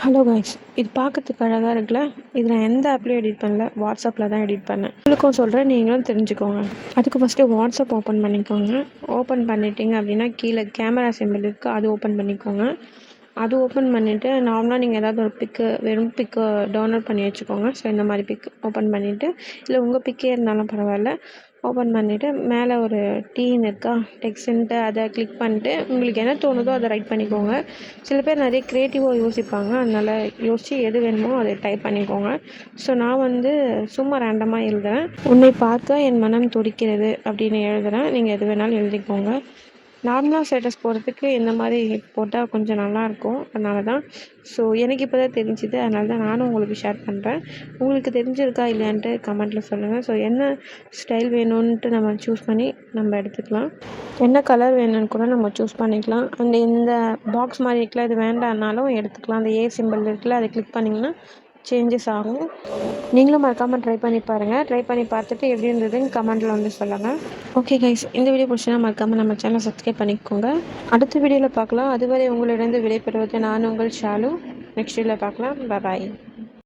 Hello guys, இது பார்க்கறதுக்கு அழகாக இருக்குல்ல. இது நான் எந்த ஆப்லேயும் எடிட் பண்ணல, வாட்ஸ்அப்பில் தான் எடிட் பண்ணேன். உங்களுக்கும் சொல்கிறேன், நீங்களும் தெரிஞ்சுக்கோங்க. அதுக்கு ஃபஸ்ட்டு வாட்ஸ்அப் ஓப்பன் பண்ணிக்கோங்க. ஓப்பன் பண்ணிட்டீங்க அப்படின்னா கீழே கேமரா சிம்பிள் இருக்குது, அது ஓப்பன் பண்ணிக்கோங்க. அது ஓப்பன் பண்ணிவிட்டு நார்மலாக நீங்கள் ஏதாவது ஒரு வெறும் பிக்கு டவுன்லோட் பண்ணி வச்சுக்கோங்க. ஸோ இந்த மாதிரி பிக் ஓப்பன் பண்ணிவிட்டு, இல்லை உங்கள் பிக்கே இருந்தாலும் பரவாயில்ல, ஓப்பன் பண்ணிவிட்டு மேலே ஒரு டீன்னு இருக்கா, டெக்ஸ்ட்டுன்ட்டு அதை கிளிக் பண்ணிட்டு உங்களுக்கு என்ன தோணுதோ அதை ரைட் பண்ணிக்கோங்க. சில பேர் நிறைய க்ரியேட்டிவாக யோசிப்பாங்க, அதனால் யோசித்து எது வேணுமோ அதை டைப் பண்ணிக்கோங்க. ஸோ நான் சும்மா ரேண்டமாக எழுதுகிறேன். உன்னை பார்க்க என் மனம் துடிக்கிறது அப்படின்னு எழுதுகிறேன். நீங்கள் எது வேணாலும் எழுதிக்கோங்க. நார்மலாக ஸ்டேட்டஸ் போடுறதுக்கு இந்த மாதிரி போட்டால் கொஞ்சம் நல்லாயிருக்கும், அதனால தான். ஸோ எனக்கு இப்போ தான் தெரிஞ்சுது, அதனால தான் நானும் உங்களுக்கு ஷேர் பண்ணுறேன். உங்களுக்கு தெரிஞ்சிருக்கா இல்லையான்ட்டு கமெண்ட்டில் சொல்லுங்கள். ஸோ என்ன ஸ்டைல் வேணும்ன்ட்டு நம்ம சூஸ் பண்ணி நம்ம எடுத்துக்கலாம். என்ன கலர் வேணும்னு கூட நம்ம சூஸ் பண்ணிக்கலாம். அண்ட் இந்த பாக்ஸ் மாதிரி இருக்குல்ல, இது வேண்டாம்னாலும் எடுத்துக்கலாம். அந்த சிம்பிள் இருக்குல்ல, அதை கிளிக் பண்ணிங்கன்னா சேஞ்சஸ் ஆகும். நீங்களும் மறக்காமல் ட்ரை பண்ணி பாருங்கள். ட்ரை பண்ணி பார்த்துட்டு எப்படி இருந்ததுன்னு கமெண்ட்டில் சொல்லுங்கள். ஓகே கைஸ், இந்த வீடியோ பிடிச்சினா மறக்காமல் நம்ம சேனலை சப்ஸ்கிரைப் பண்ணிக்கோங்க. அடுத்த வீடியோவில் பார்க்கலாம். அதுவரை உங்களிடம் விடைபெறுவது நான் உங்கள் ஷாலு. நெக்ஸ்ட் வீடியோவில் பார்க்கலாம். பாய்.